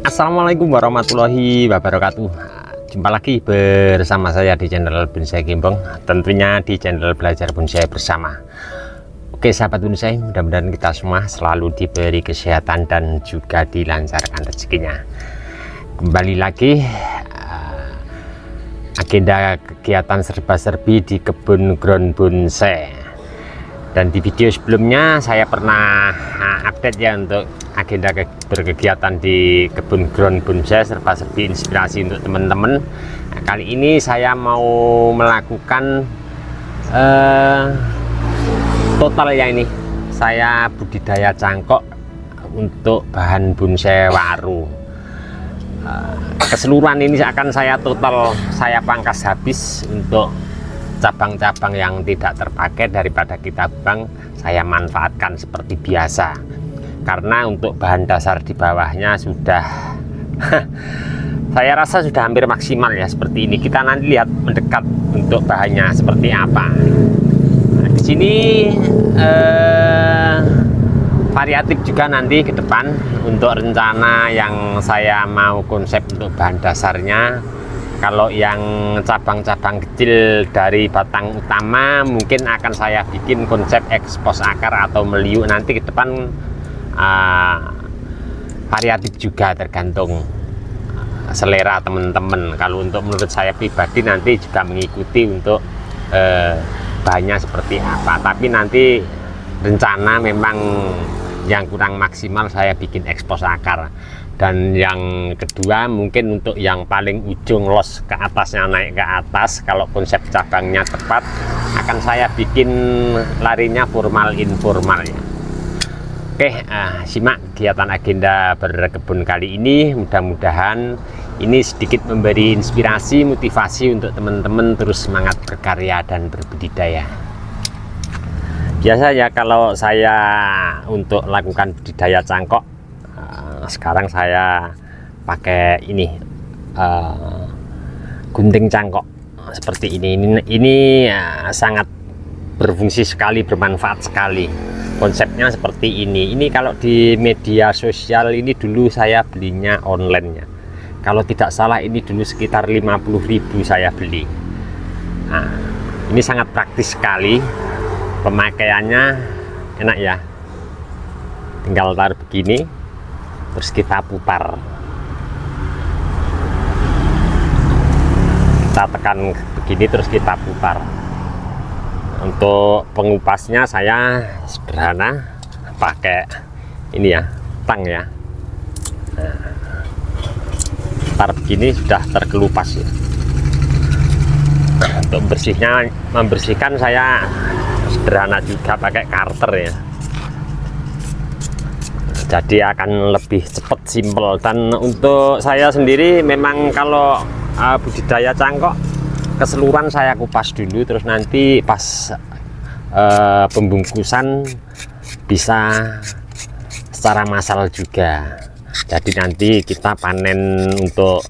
Assalamualaikum warahmatullahi wabarakatuh. Jumpa lagi bersama saya di channel Bonsai Gembong, tentunya di channel Belajar Bonsai Bersama. Oke sahabat bonsai, mudah-mudahan kita semua selalu diberi kesehatan dan juga dilancarkan rezekinya. Kembali lagi agenda kegiatan serba-serbi di kebun ground bonsai. Dan di video sebelumnya saya pernah update ya untuk agenda berkegiatan di kebun ground bonsai serba-serbi inspirasi untuk teman-teman. Nah, kali ini saya mau melakukan total ya, ini saya budidaya cangkok untuk bahan bonsai waru. Keseluruhan ini akan saya pangkas habis untuk cabang-cabang yang tidak terpakai, daripada kita buang saya manfaatkan seperti biasa, karena untuk bahan dasar di bawahnya sudah saya rasa sudah hampir maksimal ya. Seperti ini kita nanti lihat mendekat untuk bahannya seperti apa. Nah, di sini variatif juga nanti ke depan untuk rencana yang saya mau konsep untuk bahan dasarnya. Kalau yang cabang-cabang kecil dari batang utama mungkin akan saya bikin konsep ekspos akar atau meliuk nanti ke depan. Variatif juga tergantung selera teman-teman. Kalau untuk menurut saya pribadi nanti juga mengikuti untuk bahannya seperti apa, tapi nanti rencana memang yang kurang maksimal saya bikin ekspos akar. Dan yang kedua mungkin untuk yang paling ujung los ke atasnya, naik ke atas, kalau konsep cabangnya tepat akan saya bikin larinya formal informal ya. Oke, simak kegiatan agenda berkebun kali ini. Mudah-mudahan ini sedikit memberi inspirasi, motivasi untuk teman-teman terus semangat berkarya dan berbudidaya. Biasa ya kalau saya untuk lakukan budidaya cangkok, sekarang saya pakai ini gunting cangkok seperti ini. Ini sangat berfungsi sekali, bermanfaat sekali. Konsepnya seperti ini. Ini kalau di media sosial ini dulu saya belinya online ya. Kalau tidak salah ini dulu sekitar 50.000 saya beli. Nah, ini sangat praktis sekali. Pemakaiannya enak ya. Tinggal taruh begini, terus kita putar. Kita tekan begini terus kita putar. Untuk pengupasnya saya sederhana, pakai ini ya, tang ya. Nah, putar begini sudah terkelupas ya. Untuk membersihkan saya sederhana juga, pakai karter ya. Jadi akan lebih cepat, simpel. Dan untuk saya sendiri memang kalau budidaya cangkok keseluruhan saya kupas dulu, terus nanti pas pembungkusan bisa secara massal juga. Jadi nanti kita panen, untuk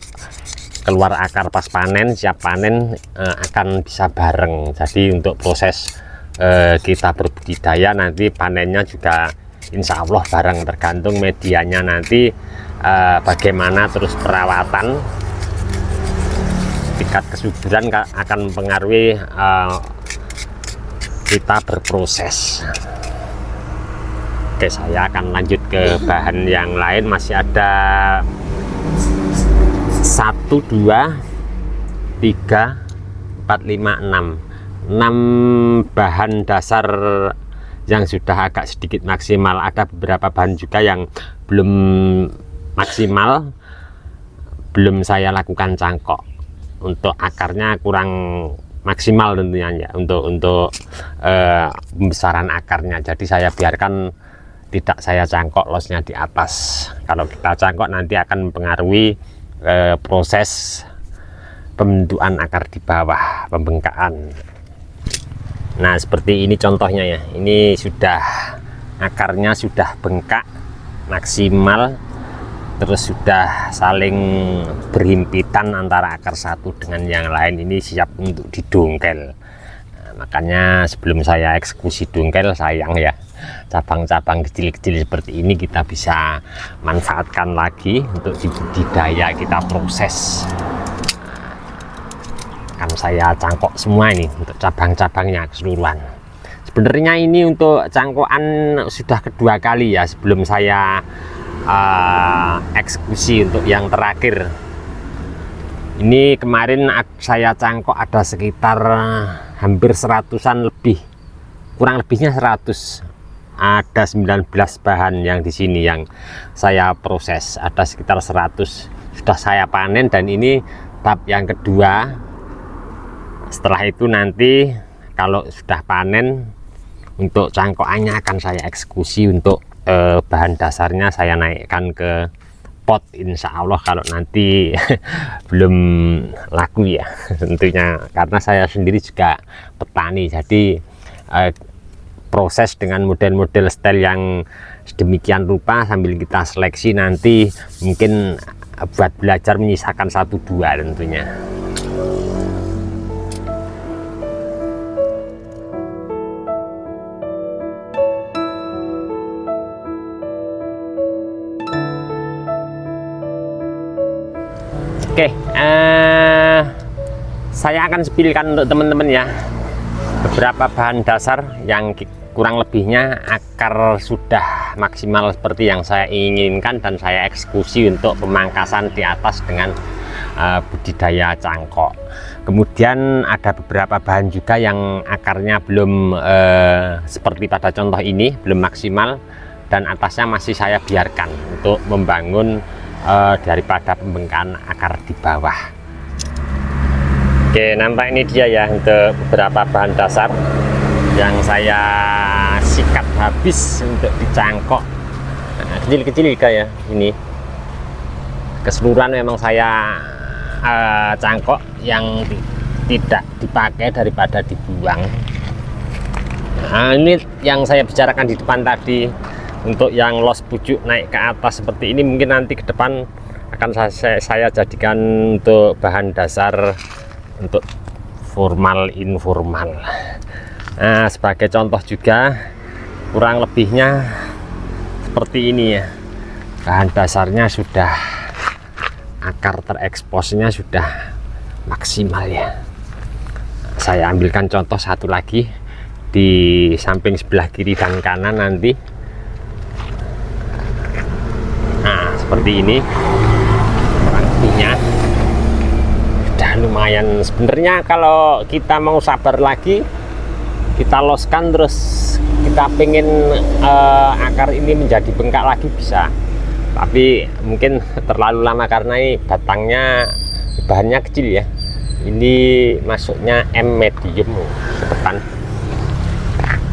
keluar akar pas panen, siap panen akan bisa bareng. Jadi untuk proses kita berbudidaya nanti panennya juga insya Allah bareng, tergantung medianya nanti bagaimana, terus perawatan, tingkat kesuburan akan mempengaruhi kita berproses. Oke, saya akan lanjut ke bahan yang lain. Masih ada 1, 2, 3, 4, 5, 6 bahan dasar yang sudah agak sedikit maksimal. Ada beberapa bahan juga yang belum maksimal, belum saya lakukan cangkok. Untuk akarnya kurang maksimal tentunya ya, untuk pembesaran akarnya. Jadi saya biarkan, tidak saya cangkok losnya di atas. Kalau kita cangkok nanti akan mempengaruhi proses pembentukan akar di bawah, pembengkakan. Nah seperti ini contohnya ya. Ini sudah akarnya sudah bengkak maksimal, terus sudah saling berhimpitan antara akar satu dengan yang lain. Ini siap untuk didongkel. Nah, makanya sebelum saya eksekusi dongkel, sayang ya, cabang-cabang kecil-kecil seperti ini kita bisa manfaatkan lagi untuk budidaya, kita proses. Kan saya cangkok semua ini untuk cabang-cabangnya keseluruhan. Sebenarnya ini untuk cangkokan sudah kedua kali ya, sebelum saya eksekusi untuk yang terakhir. Ini kemarin saya cangkok ada sekitar hampir 100-an lebih, kurang lebihnya 100. Ada 19 bahan yang di sini yang saya proses, ada sekitar 100 sudah saya panen, dan ini tahap yang kedua. Setelah itu nanti kalau sudah panen, untuk cangkokannya akan saya eksekusi, untuk bahan dasarnya saya naikkan ke pot, insya Allah kalau nanti belum laku ya tentunya, karena saya sendiri juga petani, jadi proses dengan model-model style yang sedemikian rupa sambil kita seleksi, nanti mungkin buat belajar menyisakan 1-2 tentunya. Oke, saya akan spillkan untuk teman-teman ya beberapa bahan dasar yang kurang lebihnya akar sudah maksimal seperti yang saya inginkan, dan saya eksekusi untuk pemangkasan di atas dengan budidaya cangkok. Kemudian ada beberapa bahan juga yang akarnya belum seperti pada contoh ini, belum maksimal, dan atasnya masih saya biarkan untuk membangun daripada pembengkakan akar di bawah. Oke, nampak ini dia ya untuk beberapa bahan dasar yang saya sikat habis untuk dicangkok. Kecil-kecil ya ini. Keseluruhan memang saya cangkok yang tidak dipakai daripada dibuang. Nah, ini yang saya bicarakan di depan tadi. Untuk yang los pucuk naik ke atas seperti ini, mungkin nanti ke depan akan saya jadikan untuk bahan dasar untuk formal informal. Nah, sebagai contoh juga kurang lebihnya seperti ini ya, bahan dasarnya sudah, akar tereksposnya sudah maksimal ya. Saya ambilkan contoh satu lagi di samping sebelah kiri dan kanan nanti. Seperti ini kurang lebihnya sudah lumayan. Sebenarnya kalau kita mau sabar lagi, kita loskan terus kita pengen akar ini menjadi bengkak lagi bisa, tapi mungkin terlalu lama karena ini batangnya, bahannya kecil ya. Ini masuknya M medium ke depan.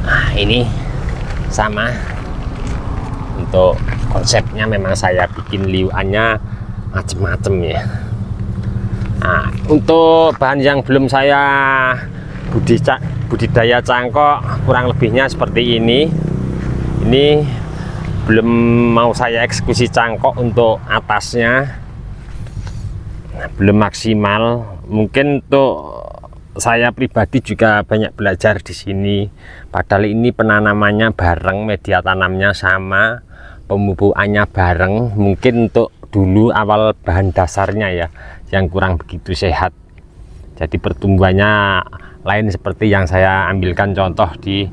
Nah, ini sama untuk konsepnya, memang saya bikin liuannya macem-macem ya. Nah, untuk bahan yang belum saya budidaya cangkok kurang lebihnya seperti ini. Ini belum mau saya eksekusi cangkok untuk atasnya, belum maksimal. Mungkin untuk saya pribadi juga banyak belajar di sini. Padahal ini penanamannya bareng, media tanamnya sama, pemupukannya bareng. Mungkin untuk dulu awal bahan dasarnya ya yang kurang begitu sehat, jadi pertumbuhannya lain seperti yang saya ambilkan contoh di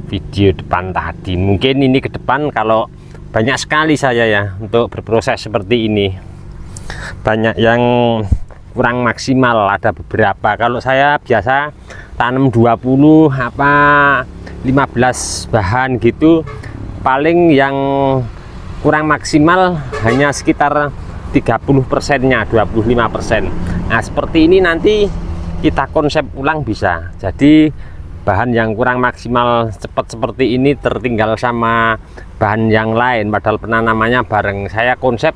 video depan tadi. Mungkin ini ke depan kalau banyak sekali saya ya untuk berproses seperti ini, banyak yang kurang maksimal, ada beberapa. Kalau saya biasa tanam 20 apa 15 bahan gitu, paling yang kurang maksimal hanya sekitar 30%-nya, 25%. Nah, seperti ini nanti kita konsep ulang bisa. Jadi bahan yang kurang maksimal cepat seperti ini tertinggal sama bahan yang lain, padahal penanamannya bareng. Saya konsep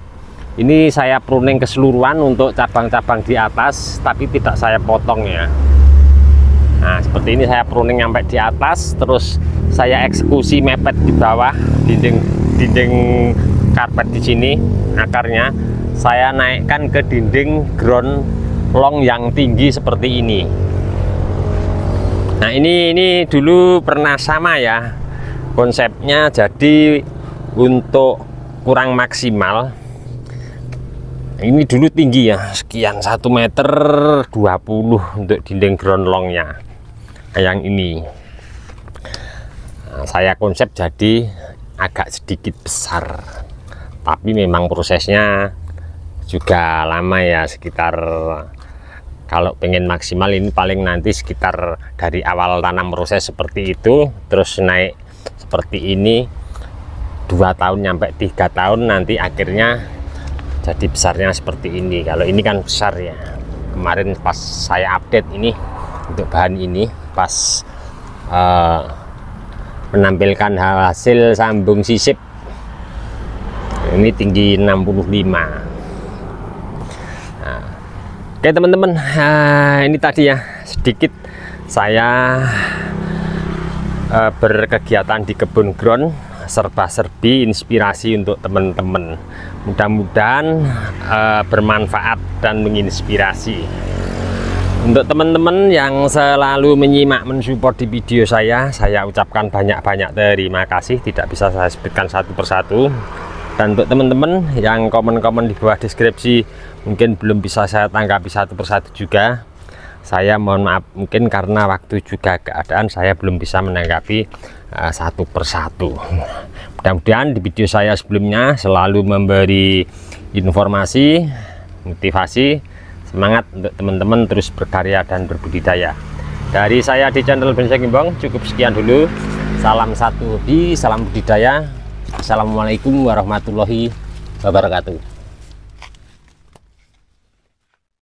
ini saya pruning keseluruhan untuk cabang-cabang di atas, tapi tidak saya potong ya. Nah, seperti ini saya pruning sampai di atas, terus saya eksekusi mepet di bawah dinding karpet di sini. Akarnya saya naikkan ke dinding ground long yang tinggi seperti ini. Nah, ini dulu pernah sama ya. konsepnya jadi untuk kurang maksimal ini dulu tinggi ya, sekian 1,20 meter untuk dinding ground longnya yang ini. Nah, saya konsep jadi agak sedikit besar, tapi memang prosesnya juga lama ya, sekitar kalau pengen maksimal ini paling nanti sekitar dari awal tanam proses seperti itu terus naik seperti ini 2 tahun nyampe 3 tahun nanti akhirnya jadi besarnya seperti ini. Kalau ini kan besar ya, kemarin pas saya update ini untuk bahan ini pas menampilkan hasil sambung sisip ini tinggi 65. Nah, oke teman-teman, ini tadi ya sedikit saya berkegiatan di kebun ground, serba-serbi inspirasi untuk teman-teman. Mudah-mudahan bermanfaat dan menginspirasi. Untuk teman-teman yang selalu menyimak mensupport di video saya ucapkan banyak-banyak terima kasih, tidak bisa saya sebutkan satu persatu. Dan untuk teman-teman yang komen-komen di bawah deskripsi mungkin belum bisa saya tanggapi satu persatu juga, saya mohon maaf, mungkin karena waktu juga keadaan saya belum bisa menanggapi satu persatu. Mudah-mudahan di video saya sebelumnya selalu memberi informasi, motivasi, semangat untuk teman-teman terus berkarya dan berbudidaya. Dari saya di channel Bonsai Gembong cukup sekian dulu. Salam satu hobi, salam budidaya. Assalamualaikum warahmatullahi wabarakatuh.